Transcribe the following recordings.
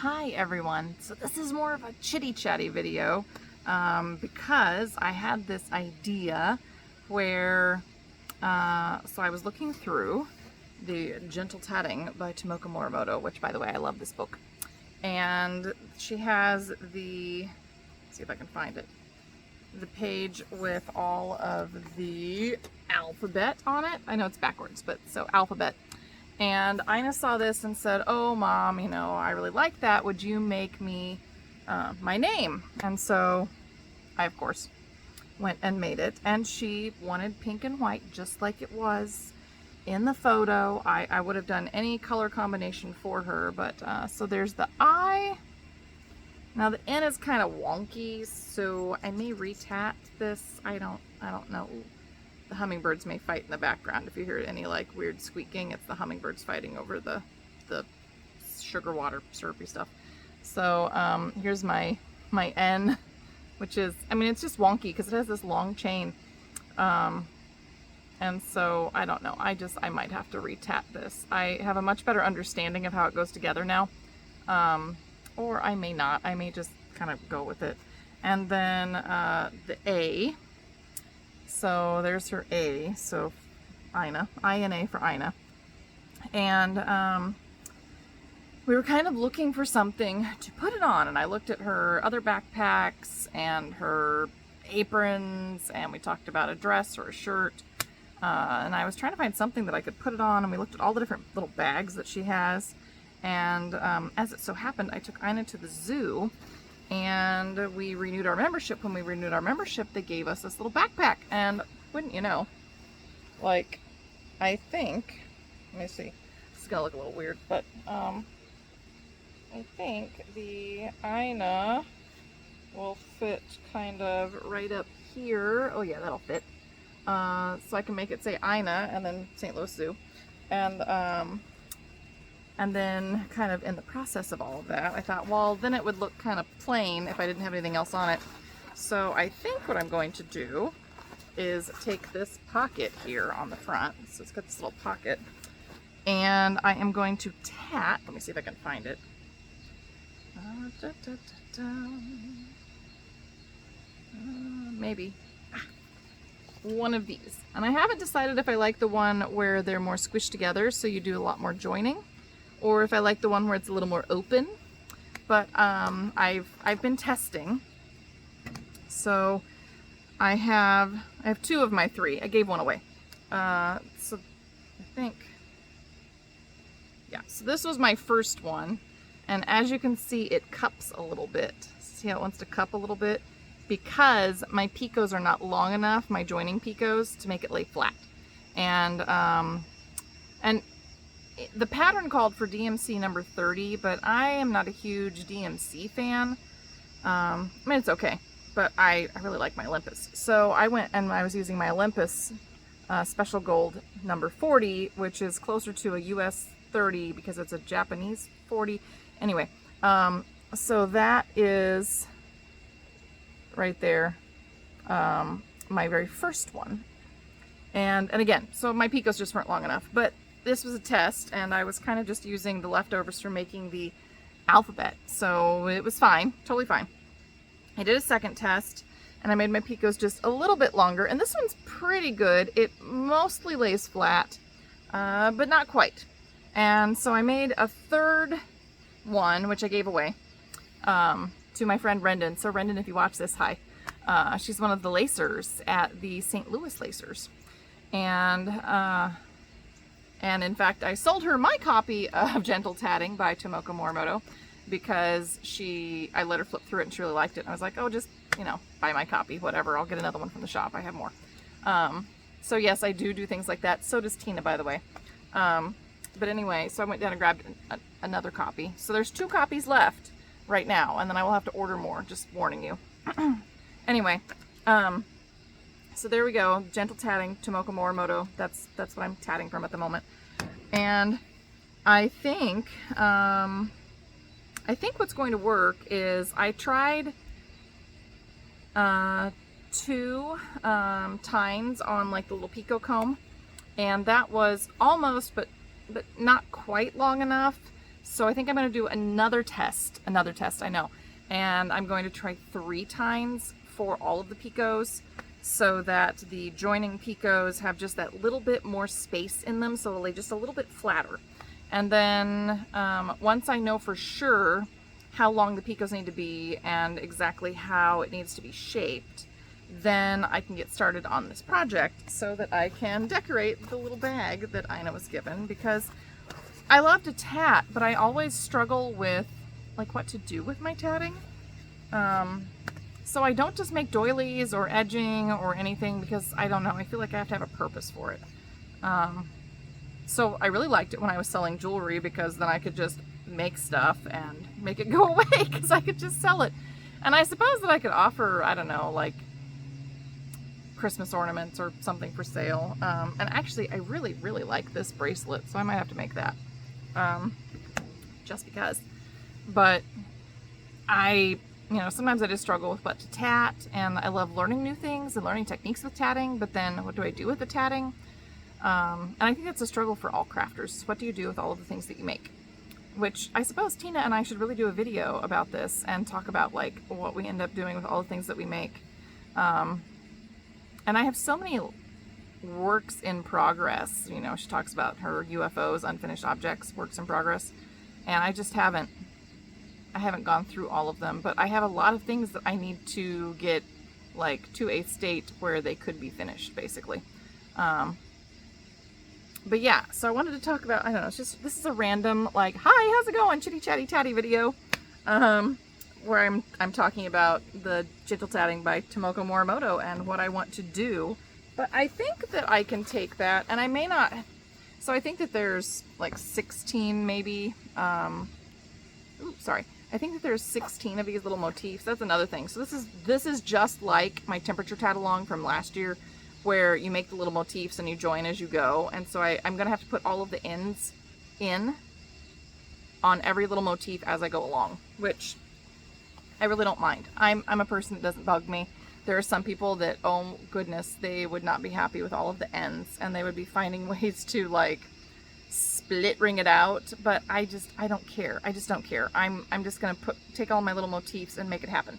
Hi everyone. So this is more of a chitty chatty video because I had this idea where so I was looking through the Gentle Tatting by Tomoko Morimoto, which by the way I love this book, and she has the, let's see if I can find it, the page with all of the alphabet on it. I know it's backwards, but so alphabet. And Ina saw this and said, "Oh, Mom, you know, I really like that. Would you make me my name?" And so I, of course, went and made it. And she wanted pink and white, just like it was in the photo. I would have done any color combination for her, but so there's the I. Now the N is kind of wonky, so I may retat this. I don't know. The hummingbirds may fight in the background. If you hear any like weird squeaking, it's the hummingbirds fighting over the sugar water syrupy stuff. So here's my N, which is, I mean, it's just wonky because it has this long chain. And so I don't know. I might have to retat this. I have a much better understanding of how it goes together now. Or I may not. I may just kind of go with it. And then the A. So there's her A, so Ina, I-N-A for Ina. And we were kind of looking for something to put it on, and I looked at her other backpacks and her aprons, and we talked about a dress or a shirt, and I was trying to find something that I could put it on, and we looked at all the different little bags that she has, and as it so happened, I took Ina to the zoo, and we renewed our membership. When we renewed our membership, they gave us this little backpack, and wouldn't you know, like, I think, let me see, this is gonna look a little weird, but I think the Ina will fit kind of right up here. Oh yeah, that'll fit. So I can make it say Ina and then St. Louis Zoo, and then kind of in the process of all of that, I thought, well, then it would look kind of plain if I didn't have anything else on it. So I think what I'm going to do is take this pocket here on the front. So it's got this little pocket. And I am going to tat, let me see if I can find it. Maybe. One of these. And I haven't decided if I like the one where they're more squished together, so you do a lot more joining, or if I like the one where it's a little more open. But I've been testing. So I have two of my three. I gave one away. So I think, yeah, so this was my first one. And as you can see, it cups a little bit. See how it wants to cup a little bit? Because my picots are not long enough, my joining picots, to make it lay flat. And the pattern called for DMC number 30, but I am not a huge DMC fan. I mean, it's okay, but I really like my Olympus. So I went and I was using my Olympus Special Gold number 40, which is closer to a US 30 because it's a Japanese 40. Anyway, so that is right there, my very first one. And again, so my picots just weren't long enough, but this was a test, and I was kind of just using the leftovers for making the alphabet, so it was fine, totally fine. I did a second test, and I made my picots just a little bit longer, and this one's pretty good. It mostly lays flat, but not quite. And so I made a third one, which I gave away to my friend Rendon. So Rendon, if you watch this, hi. She's one of the lacers at the St. Louis Lacers. And in fact, I sold her my copy of Gentle Tatting by Tomoko Morimoto because I let her flip through it and she really liked it. And I was like, oh, just, you know, buy my copy, whatever. I'll get another one from the shop. I have more. So yes, I do things like that. So does Tina, by the way. But anyway, so I went down and grabbed another copy. So there's 2 copies left right now, and then I will have to order more, just warning you. Anyway, so there we go, Gentle Tatting, Tomoko Morimoto. That's what I'm tatting from at the moment. And I think what's going to work is I tried 2 tines on like the little picot comb, and that was almost, but not quite long enough So I think I'm going to do another test, I know. And I'm going to try 3 tines for all of the picots so that the joining picots have just that little bit more space in them, so they'll lay just a little bit flatter. And then once I know for sure how long the picots need to be and exactly how it needs to be shaped, then I can get started on this project so that I can decorate the little bag that Ina was given, because I love to tat, but I always struggle with like what to do with my tatting. So I don't just make doilies or edging or anything, because I don't know, I feel like I have to have a purpose for it. So I really liked it when I was selling jewelry, because then I could just make stuff and make it go away, because I could just sell it. And I suppose that I could offer, I don't know, like Christmas ornaments or something for sale. And actually I really like this bracelet, so I might have to make that. Just because. But sometimes I just struggle with what to tat, and I love learning new things and learning techniques with tatting, but then what do I do with the tatting? And I think that's a struggle for all crafters. What do you do with all of the things that you make? Which I suppose Tina and I should really do a video about this and talk about like what we end up doing with all the things that we make. And I have so many works in progress. You know, she talks about her UFOs, unfinished objects, works in progress, and I just haven't gone through all of them, but I have a lot of things that I need to get like to a state where they could be finished, basically. But yeah, so I wanted to talk about, I don't know, it's just, this is a random like, hi, how's it going, chitty chatty tatty video, where I'm talking about the Gentle Tatting by Tomoko Morimoto and what I want to do. But I think that I can take that, and I may not, so I think that there's like 16 maybe, I think that there's 16 of these little motifs. That's another thing. So this is just like my temperature tat along from last year, where you make the little motifs and you join as you go. And so I'm gonna have to put all of the ends in on every little motif as I go along, which I really don't mind. I'm a person that doesn't bug me. There are some people that, oh goodness, they would not be happy with all of the ends, and they would be finding ways to like split ring it out, but I don't care. I just don't care. I'm just gonna take all my little motifs and make it happen.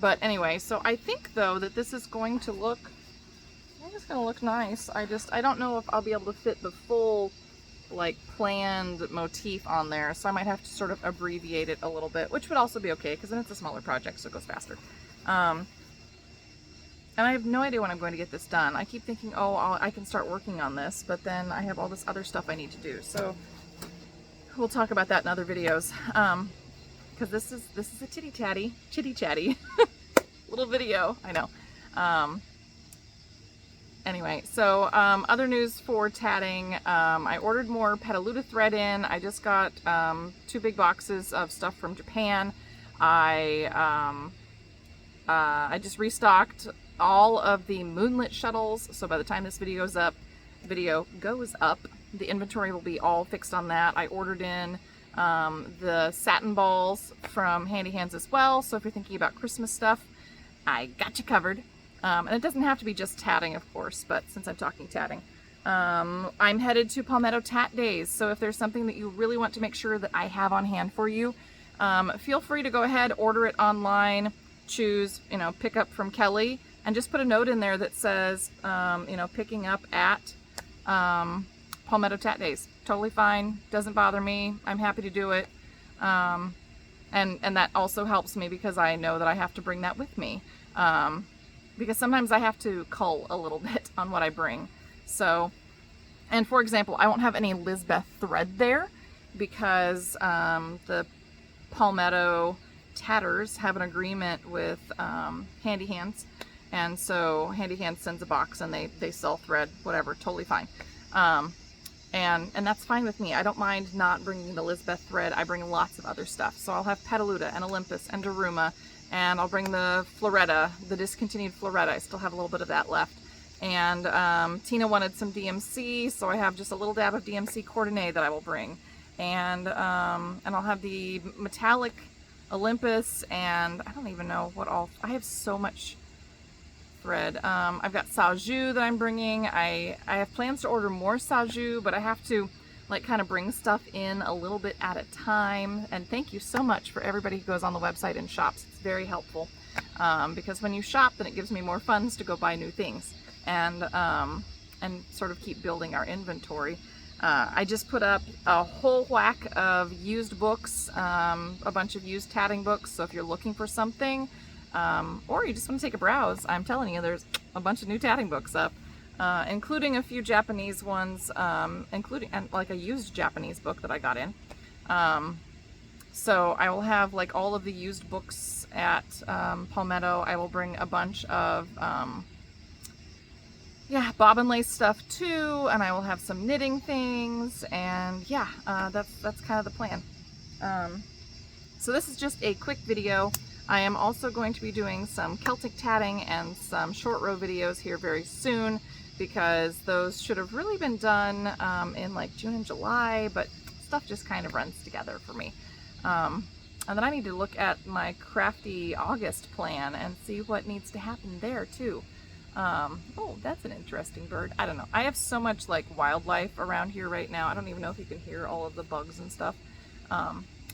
But anyway, so I think though that this is going to look, I think it's gonna look nice. I don't know if I'll be able to fit the full like planned motif on there, so I might have to sort of abbreviate it a little bit, which would also be okay, because then it's a smaller project, so it goes faster. And I have no idea when I'm going to get this done. I keep thinking, oh, I can start working on this, but then I have all this other stuff I need to do. So we'll talk about that in other videos. Because this is a chitty chatty little video. I know. Anyway, so other news for tatting. I ordered more Petalutta thread in. I just got 2 big boxes of stuff from Japan. I just restocked all of the moonlit shuttles, so by the time this video goes up, the inventory will be all fixed on that. I ordered in the satin balls from Handy Hands as well, so if you're thinking about Christmas stuff, I got you covered. And it doesn't have to be just tatting, of course, but since I'm talking tatting, I'm headed to Palmetto Tat Days, so if there's something that you really want to make sure that I have on hand for you, feel free to go ahead, order it online, choose, pick up from Kelly, and just put a note in there that says, picking up at Palmetto Tat Days. Totally fine, doesn't bother me, I'm happy to do it. And that also helps me because I know that I have to bring that with me. Because sometimes I have to cull a little bit on what I bring. So, and for example, I won't have any Lisbeth thread there because the Palmetto Tatters have an agreement with Handy Hands. And so Handy Hands sends a box and they sell thread, whatever, totally fine. And that's fine with me. I don't mind not bringing the Lisbeth thread. I bring lots of other stuff. So I'll have Petalutta and Olympus and Daruma, and I'll bring the Floretta, the discontinued Floretta. I still have a little bit of that left. And Tina wanted some DMC, so I have just a little dab of DMC coordinate that I will bring. And I'll have the metallic Olympus, and I don't even know what all. I have so much thread. I've got Saoju that I'm bringing. I have plans to order more Saoju, but I have to like kind of bring stuff in a little bit at a time. And thank you so much for everybody who goes on the website and shops. It's very helpful, because when you shop, then it gives me more funds to go buy new things and sort of keep building our inventory. I just put up a whole whack of used books, a bunch of used tatting books. So if you're looking for something, or you just want to take a browse, I'm telling you, there's a bunch of new tatting books up, including a few Japanese ones, including like a used Japanese book that I got in. So I will have like all of the used books at Palmetto. I will bring a bunch of bobbin lace stuff too, and I will have some knitting things, and that's kind of the plan. So this is just a quick video. I am also going to be doing some Celtic tatting and some short row videos here very soon, because those should have really been done in like June and July, but stuff just kind of runs together for me. And then I need to look at my Crafty August plan and see what needs to happen there too. Oh, that's an interesting bird. I don't know. I have so much like wildlife around here right now. I don't even know if you can hear all of the bugs and stuff.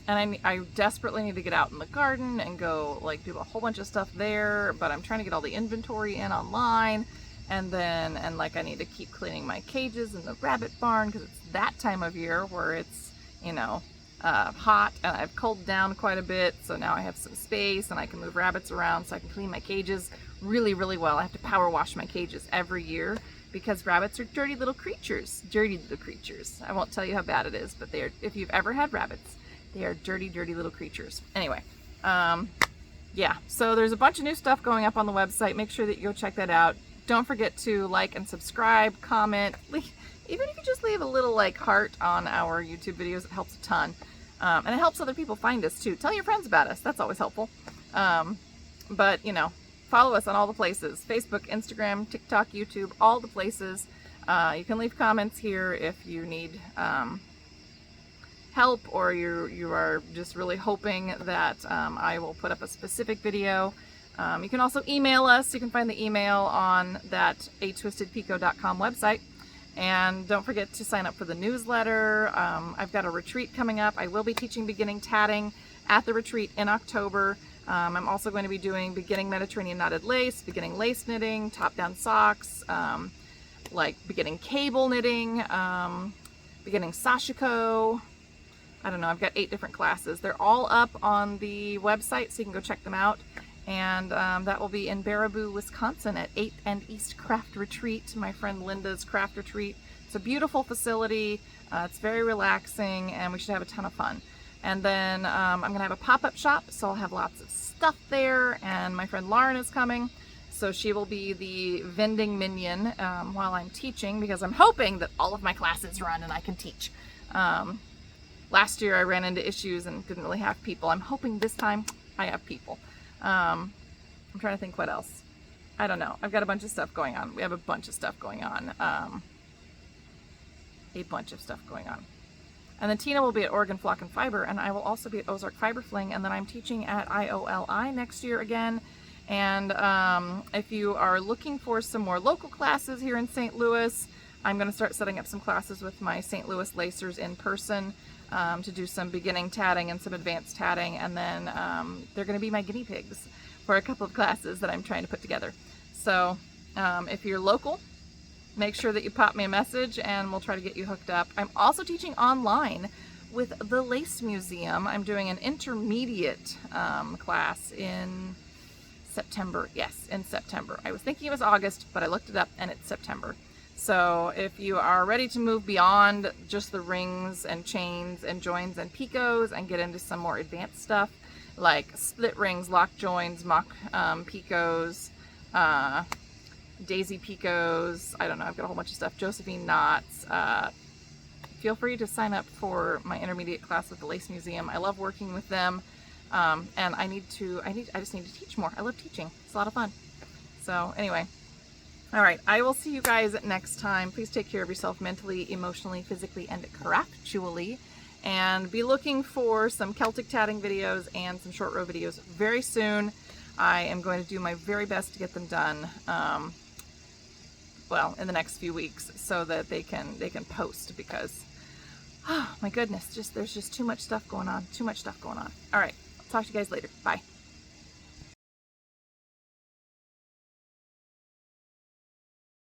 And I desperately need to get out in the garden and go like do a whole bunch of stuff there, but I'm trying to get all the inventory in online. And like I need to keep cleaning my cages in the rabbit barn, because it's that time of year where it's, you know, hot, and I've cooled down quite a bit, so now I have some space and I can move rabbits around, so I can clean my cages really, really well. I have to power wash my cages every year because rabbits are dirty little creatures. Dirty little creatures. I won't tell you how bad it is, but they are, if you've ever had rabbits, they are dirty, dirty little creatures. Anyway, yeah, so there's a bunch of new stuff going up on the website. Make sure that you go check that out. Don't forget to like and subscribe, comment, even if you just leave a little like heart on our YouTube videos, it helps a ton. And it helps other people find us too. Tell your friends about us. That's always helpful. But, you know, follow us on all the places. Facebook, Instagram, TikTok, YouTube, all the places. You can leave comments here if you need help, or you are just really hoping that I will put up a specific video. You can also email us. You can find the email on that atwistedpico.com website. And don't forget to sign up for the newsletter. I've got a retreat coming up. I will be teaching beginning tatting at the retreat in October. I'm also going to be doing beginning Mediterranean knotted lace, beginning lace knitting, top-down socks, like beginning cable knitting, beginning sashiko. I don't know, I've got 8 different classes. They're all up on the website, so you can go check them out. And that will be in Baraboo, Wisconsin at 8th and East Craft Retreat, my friend Linda's craft retreat. It's a beautiful facility. It's very relaxing, and we should have a ton of fun. And then I'm going to have a pop-up shop, so I'll have lots of stuff there. And my friend Lauren is coming, so she will be the vending minion while I'm teaching, because I'm hoping that all of my classes run and I can teach. Last year I ran into issues and didn't really have people. I'm hoping this time I have people. I'm trying to think what else. I don't know. I've got a bunch of stuff going on. We have a bunch of stuff going on. A bunch of stuff going on. And then Tina will be at Oregon Flock and Fiber, and I will also be at Ozark Fiber Fling, and then I'm teaching at IOLI next year again. And if you are looking for some more local classes here in St. Louis, I'm going to start setting up some classes with my St. Louis lacers in person. To do some beginning tatting and some advanced tatting, and then they're going to be my guinea pigs for a couple of classes that I'm trying to put together. So if you're local, make sure that you pop me a message and we'll try to get you hooked up. I'm also teaching online with the Lace Museum. I'm doing an intermediate class in September. Yes, in September. I was thinking it was August, but I looked it up and it's September. So if you are ready to move beyond just the rings and chains and joins and picots and get into some more advanced stuff like split rings, lock joins, mock picots, daisy picots, I don't know, I've got a whole bunch of stuff, Josephine knots, feel free to sign up for my intermediate class with the Lace Museum. I love working with them, and I just need to teach more. I love teaching. It's a lot of fun. So anyway. All right, I will see you guys next time. Please take care of yourself mentally, emotionally, physically, and craftually. And be looking for some Celtic tatting videos and some short row videos very soon. I am going to do my very best to get them done, well, in the next few weeks, so that they can post, because Oh my goodness, there's just too much stuff going on. Too much stuff going on. All right, talk to you guys later. Bye.